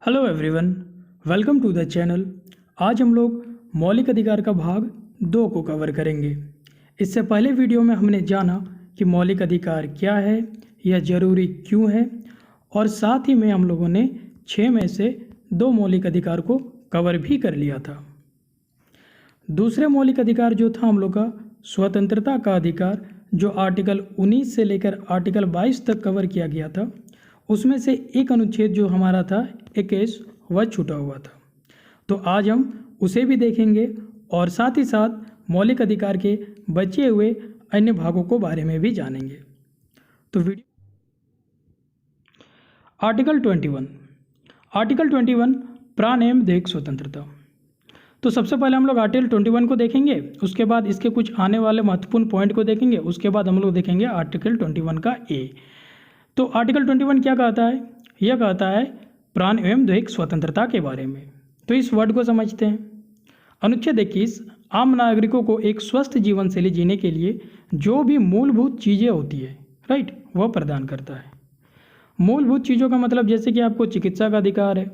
Hello everyone, welcome to the channel. आज हम लोग मौलिक अधिकार का भाग 2 को कवर करेंगे। इससे पहले वीडियो में हमने जाना कि मौलिक अधिकार क्या है, यह ज़रूरी क्यों है, और साथ ही में हम लोगों ने 6 में से 2 मौलिक अधिकार को कवर भी कर लिया था। दूसरे मौलिक अधिकार जो था हम लोग का स्वतंत्रता का अधिकार, जो आर्टिकल 19 से लेकर आर्टिकल 22 तक कवर किया गया था, उसमें से एक अनुच्छेद जो हमारा था 21 वह छूटा हुआ था। तो आज हम उसे भी देखेंगे और साथ ही साथ मौलिक अधिकार के बचे हुए अन्य भागों को बारे में भी जानेंगे। तो वीडियो आर्टिकल 21 प्राण एवं दैहिक स्वतंत्रता। तो सबसे पहले हम लोग आर्टिकल 21 को देखेंगे, उसके बाद इसके कुछ आने वाले महत्वपूर्ण पॉइंट को देखेंगे, उसके बाद हम लोग देखेंगे आर्टिकल 21 का ए। तो आर्टिकल 21 क्या कहता है? यह कहता है प्राण एवं दैहिक स्वतंत्रता के बारे में। तो इस वर्ड को समझते हैं। अनुच्छेद 21 आम नागरिकों को एक स्वस्थ जीवन शैली जीने के लिए जो भी मूलभूत चीज़ें होती है, राइट, वह प्रदान करता है। मूलभूत चीज़ों का मतलब जैसे कि आपको चिकित्सा का अधिकार है।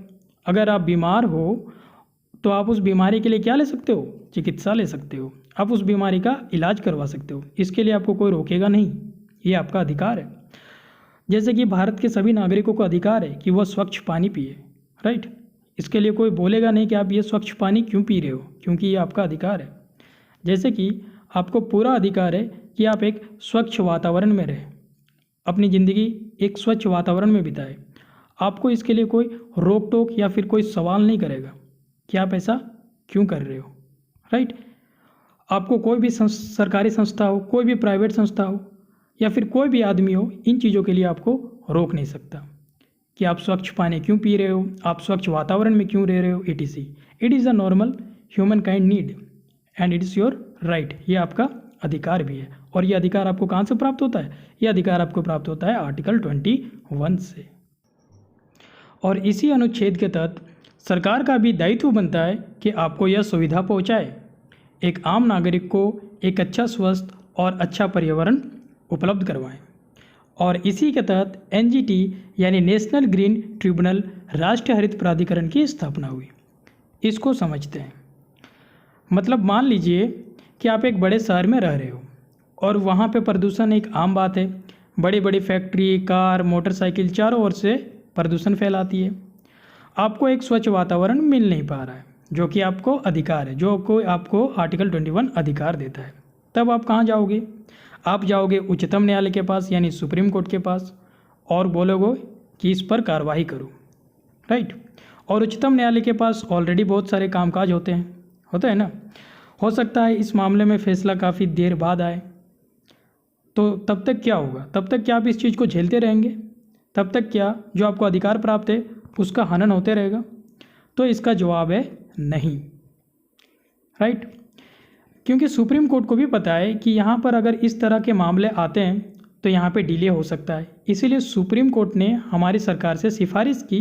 अगर आप बीमार हो तो आप उस बीमारी के लिए क्या ले सकते हो? चिकित्सा ले सकते हो। आप उस बीमारी का इलाज करवा सकते हो। इसके लिए आपको कोई रोकेगा नहीं, ये आपका अधिकार है। जैसे कि भारत के सभी नागरिकों को अधिकार है कि वह स्वच्छ पानी पिए, राइट। इसके लिए कोई बोलेगा नहीं कि आप ये स्वच्छ पानी क्यों पी रहे हो, क्योंकि ये आपका अधिकार है। जैसे कि आपको पूरा अधिकार है कि आप एक स्वच्छ वातावरण में रहें, अपनी ज़िंदगी एक स्वच्छ वातावरण में बिताए। आपको इसके लिए कोई रोक टोक या फिर कोई सवाल नहीं करेगा कि आप ऐसा क्यों कर रहे हो, राइट। आपको कोई भी सरकारी संस्था हो, कोई भी प्राइवेट संस्था हो या फिर कोई भी आदमी हो, इन चीज़ों के लिए आपको रोक नहीं सकता कि आप स्वच्छ पानी क्यों पी रहे हो, आप स्वच्छ वातावरण में क्यों रह रहे हो, etc। It is a normal human kind need and it is your right. ये आपका अधिकार भी है। और ये अधिकार आपको कहाँ से प्राप्त होता है? ये अधिकार आपको प्राप्त होता है आर्टिकल 21 से। और इसी अनुच्छेद के तहत सरकार का भी दायित्व बनता है कि आपको यह सुविधा पहुँचाए, एक आम नागरिक को एक अच्छा स्वस्थ और अच्छा पर्यावरण उपलब्ध करवाएं। और इसी के तहत NGT यानी नेशनल ग्रीन ट्रिब्यूनल, राष्ट्रीय हरित प्राधिकरण की स्थापना हुई। इसको समझते हैं। मतलब मान लीजिए कि आप एक बड़े शहर में रह रहे हो और वहाँ पे प्रदूषण एक आम बात है। बड़ी बड़ी फैक्ट्री, कार, मोटरसाइकिल चारों ओर से प्रदूषण फैलाती है। आपको एक स्वच्छ वातावरण मिल नहीं पा रहा है, जो कि आपको अधिकार है, जो आपको आर्टिकल 21 अधिकार देता है। तब आप कहाँ जाओगे? आप जाओगे उच्चतम न्यायालय के पास यानी सुप्रीम कोर्ट के पास और बोलोगे कि इस पर कार्रवाई करो, राइट। और उच्चतम न्यायालय के पास ऑलरेडी बहुत सारे कामकाज होते हैं ना। हो सकता है इस मामले में फैसला काफ़ी देर बाद आए, तो तब तक क्या होगा? तब तक क्या आप इस चीज़ को झेलते रहेंगे? तब तक क्या जो आपको अधिकार प्राप्त है उसका हनन होते रहेगा? तो इसका जवाब है नहीं, राइट। क्योंकि सुप्रीम कोर्ट को भी पता है कि यहाँ पर अगर इस तरह के मामले आते हैं तो यहाँ पे डिले हो सकता है। इसीलिए सुप्रीम कोर्ट ने हमारी सरकार से सिफारिश की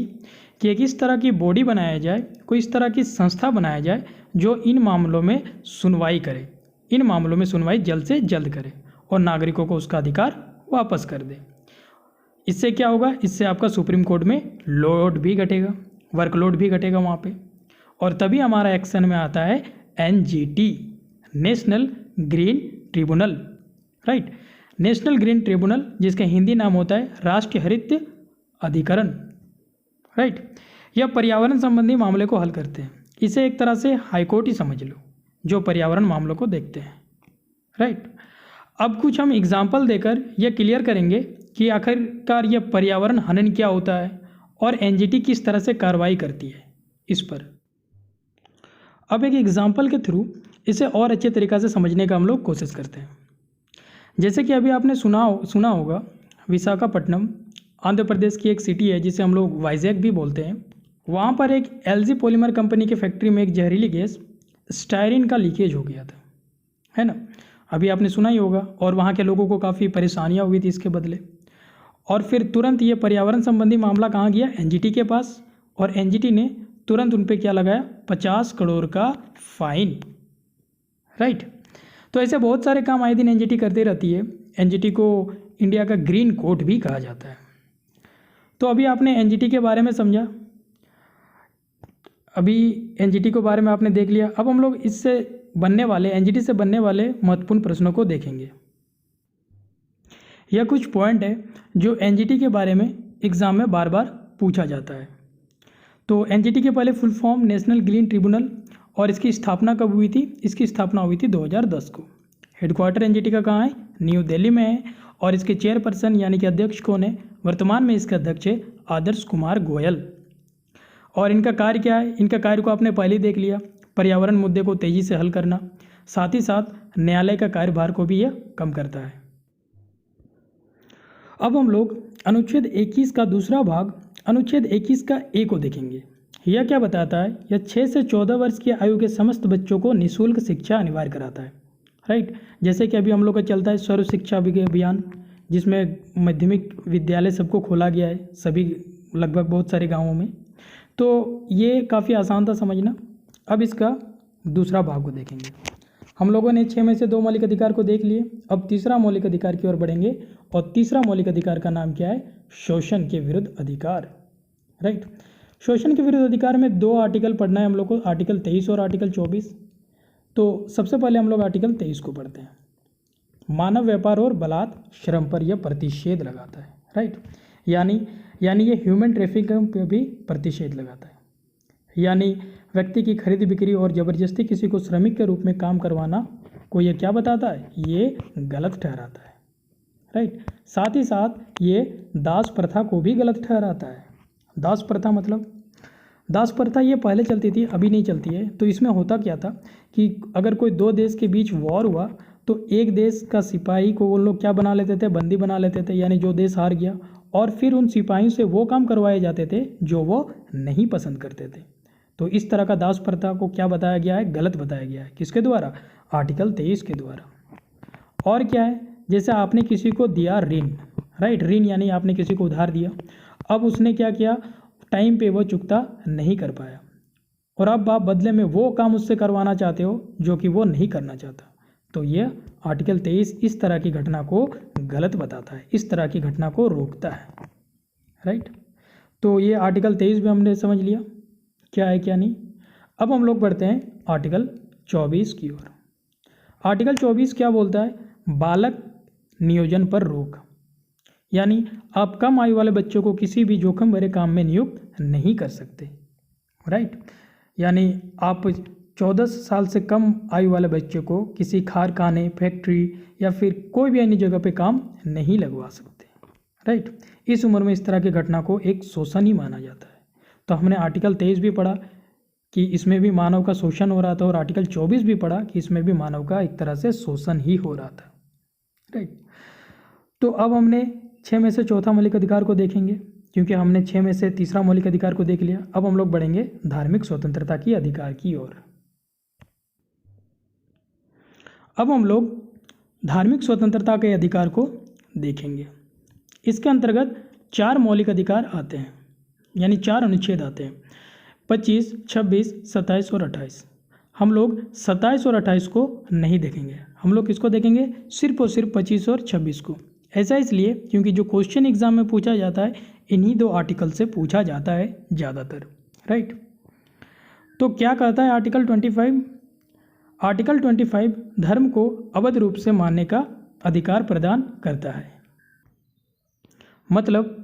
कि एक इस तरह की बॉडी बनाया जाए, कोई इस तरह की संस्था बनाया जाए जो इन मामलों में सुनवाई करे, इन मामलों में सुनवाई जल्द से जल्द करे और नागरिकों को उसका अधिकार वापस कर दे। इससे क्या होगा? इससे आपका सुप्रीम कोर्ट में लोड भी घटेगा, वर्कलोड भी घटेगा वहाँ पर। और तभी हमारा एक्शन में आता है NGT, national green tribunal, right. National green tribunal, जिसका हिंदी नाम होता है राष्ट्रीय हरित अधिकरण, राइट। यह पर्यावरण संबंधी मामले को हल करते हैं। इसे एक तरह से हाईकोर्ट ही समझ लो, जो पर्यावरण मामलों को देखते हैं, राइट। अब कुछ हम एग्जाम्पल देकर यह क्लियर करेंगे कि आखिरकार यह पर्यावरण हनन क्या होता है और NGT किस तरह से कार्रवाई करती है इस पर। अब एक एग्जाम्पल के थ्रू इसे और अच्छे तरीक़ा से समझने का हम लोग कोशिश करते हैं। जैसे कि अभी आपने सुना होगा, विशाखापट्टनम आंध्र प्रदेश की एक सिटी है जिसे हम लोग वाइजैक भी बोलते हैं। वहाँ पर एक LG पॉलीमर कंपनी की फैक्ट्री में एक जहरीली गैस स्टायरीन का लीकेज हो गया था, है ना। अभी आपने सुना ही होगा और वहाँ के लोगों को काफ़ी परेशानियाँ हुई थी इसके बदले। और फिर तुरंत ये पर्यावरण संबंधी मामला कहाँ गया? NGT के पास। और NGT ने तुरंत उन पर क्या लगाया? 50 करोड़ का फाइन, राइट। तो ऐसे बहुत सारे काम आए दिन NGT करती रहती है। NGT को इंडिया का ग्रीन कोर्ट भी कहा जाता है। तो अभी आपने NGT के बारे में समझा। अभी एनजीटी के बारे में आपने देख लिया। अब हम लोग इससे बनने वाले एनजीटी से बनने वाले महत्वपूर्ण प्रश्नों को देखेंगे। यह कुछ पॉइंट है जो एनजीटी के बारे में एग्ज़ाम में बार बार पूछा जाता है। तो एनजीटी के पहले full form national green tribunal, और इसकी स्थापना कब हुई थी? इसकी स्थापना हुई थी 2010 को। हेडक्वार्टर एनजीटी का कहाँ है? न्यू दिल्ली में है। और इसके चेयरपर्सन यानी कि अध्यक्ष कौन है? वर्तमान में इसके अध्यक्ष है आदर्श कुमार गोयल। और इनका कार्य क्या है? इनका कार्य को आपने पहले ही देख लिया, पर्यावरण मुद्दे को तेज़ी से हल करना, साथ ही साथ न्यायालय का कार्यभार को भी यह कम करता है। अब हम लोग अनुच्छेद 21 का दूसरा भाग, अनुच्छेद 21 का ए को देखेंगे। यह क्या बताता है? यह 6 से 14 वर्ष की आयु के समस्त बच्चों को निःशुल्क शिक्षा अनिवार्य कराता है, राइट। जैसे कि अभी हम लोग का चलता है सर्व शिक्षा अभियान, जिसमें माध्यमिक विद्यालय सबको खोला गया है, सभी लगभग बहुत सारे गाँवों में। तो ये काफ़ी आसान था समझना। अब इसका दूसरा भाग को देखेंगे। हम लोगों ने 6 में से 2 मौलिक अधिकार को देख लिए। अब तीसरा मौलिक अधिकार की ओर बढ़ेंगे, और तीसरा मौलिक अधिकार का नाम क्या है? शोषण के विरुद्ध अधिकार, राइट। शोषण के विरुद्ध अधिकार में 2 आर्टिकल पढ़ना है हम लोग को, आर्टिकल 23 और आर्टिकल 24। तो सबसे पहले हम लोग आर्टिकल 23 को पढ़ते हैं। मानव व्यापार और बलात् श्रम पर यह प्रतिषेध लगाता है, राइट। यानी ये ह्यूमन ट्रैफिकिंग पर भी प्रतिषेध लगाता है। यानी व्यक्ति की खरीद बिक्री और ज़बरदस्ती किसी को श्रमिक के रूप में काम करवाना को ये क्या बताता है? ये गलत ठहराता है, राइट। साथ ही साथ ये दास प्रथा को भी गलत ठहराता है। दास प्रथा मतलब, दास प्रथा ये पहले चलती थी, अभी नहीं चलती है। तो इसमें होता क्या था कि अगर कोई 2 देश के बीच वॉर हुआ तो एक देश का सिपाही को वो लोग क्या बना लेते थे? बंदी बना लेते थे, यानी जो देश हार गया, और फिर उन सिपाहियों से वो काम करवाए जाते थे जो वो नहीं पसंद करते थे। तो इस तरह का दास प्रथा को क्या बताया गया है? गलत बताया गया है। किसके द्वारा? आर्टिकल 23 के द्वारा। और क्या है? जैसे आपने किसी को दिया ऋण, राइट, ऋण यानी आपने किसी को उधार दिया, अब उसने क्या किया? टाइम पे वो चुकता नहीं कर पाया, और अब आप बदले में वो काम उससे करवाना चाहते हो जो कि वो नहीं करना चाहता। तो ये आर्टिकल 23 इस तरह की घटना को गलत बताता है, इस तरह की घटना को रोकता है, राइट। तो ये आर्टिकल 23 भी हमने समझ लिया क्या है क्या नहीं। अब हम लोग बढ़ते हैं आर्टिकल 24 की ओर। आर्टिकल 24 क्या बोलता है? बालक नियोजन पर रोक। यानी आप कम आयु वाले बच्चों को किसी भी जोखिम भरे काम में नियुक्त नहीं कर सकते, राइट। यानी आप 14 साल से कम आयु वाले बच्चे को किसी कारखाने, फैक्ट्री या फिर कोई भी अन्य जगह पे काम नहीं लगवा सकते, राइट। इस उम्र में इस तरह की घटना को एक शोषण ही माना जाता है। तो हमने आर्टिकल 23 भी पढ़ा कि इसमें भी मानव का शोषण हो रहा था, और आर्टिकल 24 भी पढ़ा कि इसमें भी मानव का एक तरह से शोषण ही हो रहा था, राइट। तो अब हमने 6 में से चौथा मौलिक अधिकार को देखेंगे, क्योंकि हमने 6 में से तीसरा मौलिक अधिकार को देख लिया। अब हम लोग बढ़ेंगे धार्मिक स्वतंत्रता की अधिकार की ओर। अब हम लोग धार्मिक स्वतंत्रता के अधिकार को देखेंगे। इसके अंतर्गत 4 मौलिक अधिकार आते हैं, यानी 4 अनुच्छेद आते हैं, 25, 26, 27 और 28। हम लोग 27 और 28 को नहीं देखेंगे, हम लोग किसको देखेंगे? सिर्फ और सिर्फ 25 और 26 को। ऐसा इसलिए क्योंकि जो क्वेश्चन एग्जाम में पूछा जाता है इन्हीं 2 आर्टिकल से पूछा जाता है ज़्यादातर, राइट। तो क्या कहता है आर्टिकल 25? आर्टिकल 25 धर्म को अवैध रूप से मानने का अधिकार प्रदान करता है। मतलब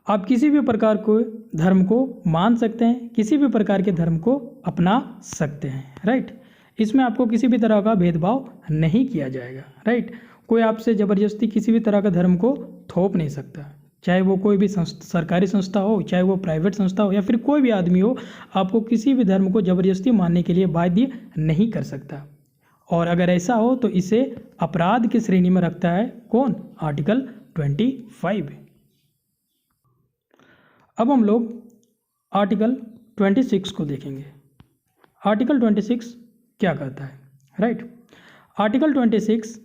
आप किसी भी प्रकार को धर्म को मान सकते हैं, किसी भी प्रकार के धर्म को अपना सकते हैं, राइट। इसमें आपको किसी भी तरह का भेदभाव नहीं किया जाएगा, राइट। कोई आपसे ज़बरदस्ती किसी भी तरह का धर्म को थोप नहीं सकता, चाहे वो कोई भी सरकारी संस्था हो, चाहे वो प्राइवेट संस्था हो, या फिर कोई भी आदमी हो, आपको किसी भी धर्म को ज़बरदस्ती मानने के लिए बाध्य नहीं कर सकता। और अगर ऐसा हो तो इसे अपराध की श्रेणी में रखता है कौन? आर्टिकल 25। अब हम लोग आर्टिकल 26 को देखेंगे। आर्टिकल 26 क्या कहता है, राइट। आर्टिकल 26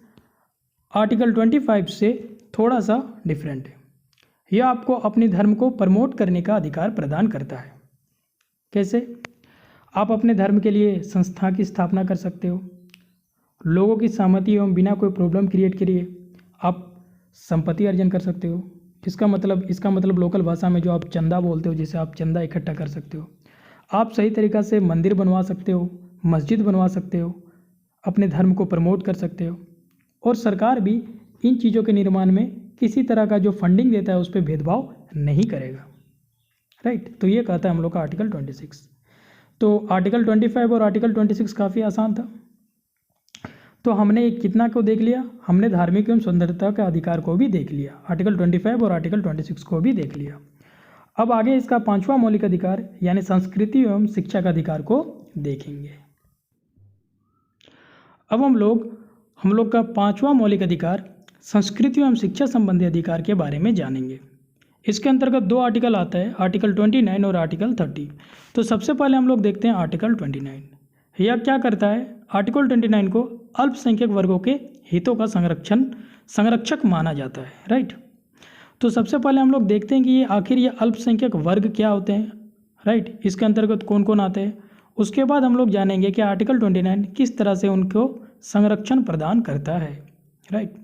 आर्टिकल 25 से थोड़ा सा डिफरेंट है। यह आपको अपने धर्म को प्रमोट करने का अधिकार प्रदान करता है। कैसे? आप अपने धर्म के लिए संस्था की स्थापना कर सकते हो, लोगों की सहमति एवं बिना कोई प्रॉब्लम क्रिएट किए आप संपत्ति अर्जन कर सकते हो। इसका मतलब लोकल भाषा में जो आप चंदा बोलते हो, जैसे आप चंदा इकट्ठा कर सकते हो। आप सही तरीक़ा से मंदिर बनवा सकते हो, मस्जिद बनवा सकते हो, अपने धर्म को प्रमोट कर सकते हो, और सरकार भी इन चीज़ों के निर्माण में किसी तरह का जो फंडिंग देता है उस पर भेदभाव नहीं करेगा, राइट। तो ये कहता है हम लोग का आर्टिकल 26। तो आर्टिकल 25 और आर्टिकल 26 काफ़ी आसान था। तो हमने कितना को देख लिया, हमने धार्मिक एवं स्वतंत्रता का अधिकार को भी देख लिया, आर्टिकल 25 और आर्टिकल 26 को भी देख लिया। अब आगे इसका 5वां मौलिक अधिकार यानी संस्कृति एवं शिक्षा का अधिकार को देखेंगे। अब हम लोग का 5वां मौलिक अधिकार संस्कृति एवं शिक्षा संबंधी अधिकार के बारे में जानेंगे। इसके अंतर्गत 2 आर्टिकल आता है, आर्टिकल 29 और आर्टिकल 30। तो सबसे पहले हम लोग देखते हैं आर्टिकल 29। यह क्या करता है? आर्टिकल 29 को अल्पसंख्यक वर्गों के हितों का संरक्षक माना जाता है, राइट। तो सबसे पहले हम लोग देखते हैं कि ये आखिर ये अल्पसंख्यक वर्ग क्या होते हैं, राइट। इसके अंतर्गत कौन कौन आते हैं। उसके बाद हम लोग जानेंगे कि आर्टिकल 29 किस तरह से उनको संरक्षण प्रदान करता है, राइट।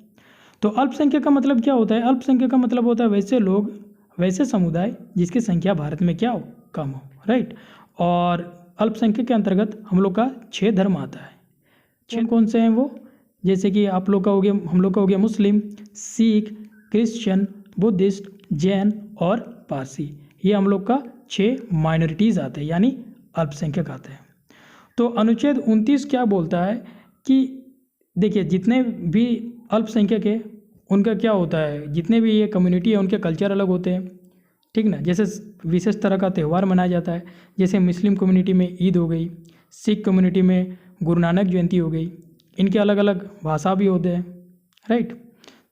तो अल्पसंख्यक का मतलब क्या होता है? अल्पसंख्यक का मतलब होता है वैसे लोग, वैसे समुदाय जिसकी संख्या भारत में क्या हो, कम हो, राइट। और अल्पसंख्यक के अंतर्गत हम लोग का 6 धर्म आता है। 6 कौन से हैं वो? जैसे कि आप लोग का हो गया, हम लोग का हो गया मुस्लिम, सिख, क्रिश्चियन, बुद्धिस्ट, जैन और पारसी। ये हम लोग का 6 माइनॉरिटीज़ आते हैं यानी अल्पसंख्यक आते हैं। तो अनुच्छेद 29 क्या बोलता है कि देखिए जितने भी अल्पसंख्यक है उनका क्या होता है, जितने भी ये कम्युनिटी है उनके कल्चर अलग होते हैं, ठीक ना। जैसे विशेष तरह का त्यौहार मनाया जाता है, जैसे मुस्लिम कम्युनिटी में ईद हो गई, सिख कम्युनिटी में गुरु नानक जयंती हो गई, इनके अलग अलग भाषा भी होते हैं, राइट।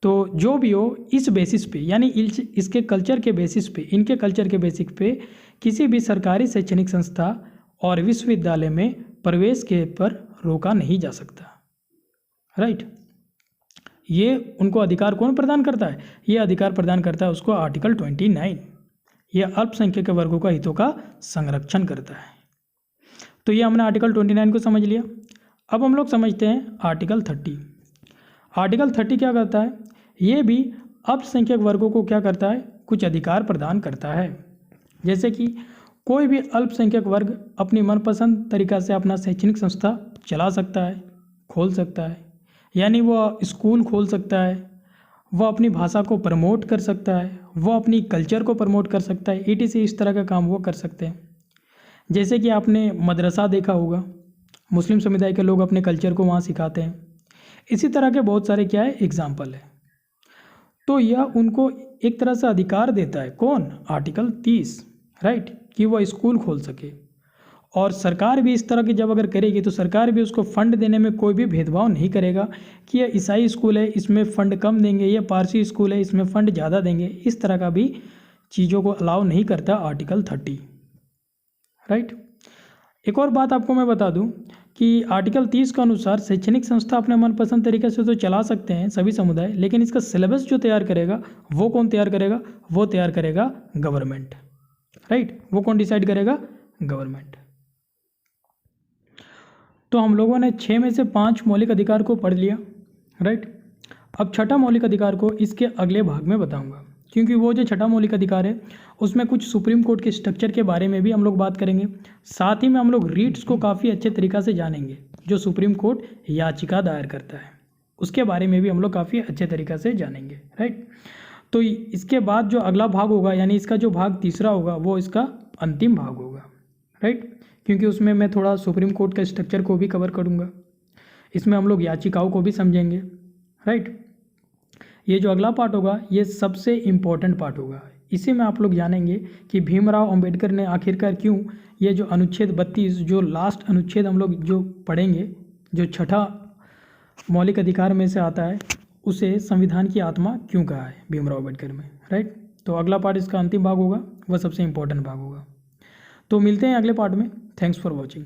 तो जो भी हो इस बेसिस पे यानी इसके कल्चर के बेसिस पे, इनके कल्चर के बेसिस पे किसी भी सरकारी शैक्षणिक संस्था और विश्वविद्यालय में प्रवेश के पर रोका नहीं जा सकता, राइट। ये उनको अधिकार कौन प्रदान करता है? ये अधिकार प्रदान करता है उसको आर्टिकल 29। ये अल्पसंख्यक वर्गों का हितों का संरक्षण करता है। तो ये हमने आर्टिकल 29 को समझ लिया। अब हम लोग समझते हैं आर्टिकल 30। आर्टिकल 30 क्या करता है? ये भी अल्पसंख्यक वर्गों को क्या करता है? कुछ अधिकार प्रदान करता है। जैसे कि कोई भी अल्पसंख्यक वर्ग अपनी मनपसंद तरीक़ा से अपना शैक्षणिक संस्था चला सकता है, खोल सकता है, यानी वह स्कूल खोल सकता है, वह अपनी भाषा को प्रमोट कर सकता है, वह अपनी कल्चर को प्रमोट कर सकता है, ETC इस तरह का काम वो कर सकते हैं। जैसे कि आपने मदरसा देखा होगा, मुस्लिम समुदाय के लोग अपने कल्चर को वहाँ सिखाते हैं। इसी तरह के बहुत सारे क्या है एग्जाम्पल है। तो यह उनको एक तरह से अधिकार देता है, कौन? आर्टिकल 30, राइट, कि वह स्कूल खोल सके। और सरकार भी इस तरह की जब अगर करेगी तो सरकार भी उसको फ़ंड देने में कोई भी भेदभाव नहीं करेगा कि यह ईसाई स्कूल है इसमें फ़ंड कम देंगे, यह पारसी स्कूल है इसमें फ़ंड ज़्यादा देंगे, इस तरह का भी चीज़ों को अलाउ नहीं करता आर्टिकल 30, राइट। एक और बात आपको मैं बता दूं कि आर्टिकल 30 के अनुसार शैक्षणिक संस्था अपने मनपसंद तरीके से तो चला सकते हैं सभी समुदाय, लेकिन इसका सिलेबस जो तैयार करेगा वो कौन तैयार करेगा? वो तैयार करेगा गवर्नमेंट, राइट। वो कौन डिसाइड करेगा? गवर्नमेंट। तो हम लोगों ने 6 में से 5 मौलिक अधिकार को पढ़ लिया, राइट। अब छठा मौलिक अधिकार को इसके अगले भाग में बताऊंगा, क्योंकि वो जो छठा मौलिक अधिकार है उसमें कुछ सुप्रीम कोर्ट के स्ट्रक्चर के बारे में भी हम लोग बात करेंगे। साथ ही में हम लोग रीट्स को काफ़ी अच्छे तरीक़ा से जानेंगे, जो सुप्रीम कोर्ट याचिका दायर करता है उसके बारे में भी हम लोग काफ़ी अच्छे तरीक़ा से जानेंगे, राइट। तो इसके बाद जो अगला भाग होगा यानी इसका जो भाग तीसरा होगा वो इसका अंतिम भाग होगा, राइट, क्योंकि उसमें मैं थोड़ा सुप्रीम कोर्ट के स्ट्रक्चर को भी कवर करूँगा। इसमें हम लोग याचिकाओं को भी समझेंगे, राइट। ये जो अगला पार्ट होगा ये सबसे इम्पोर्टेंट पार्ट होगा। इसी में आप लोग जानेंगे कि भीमराव अंबेडकर ने आखिरकार क्यों ये जो अनुच्छेद 32 जो लास्ट अनुच्छेद हम लोग जो पढ़ेंगे, जो छठा मौलिक अधिकार में से आता है, उसे संविधान की आत्मा क्यों कहा है भीमराव अंबेडकर में, राइट। तो अगला पार्ट इसका अंतिम भाग होगा, वह सबसे इम्पोर्टेंट भाग होगा। तो मिलते हैं अगले पार्ट में। Thanks for watching.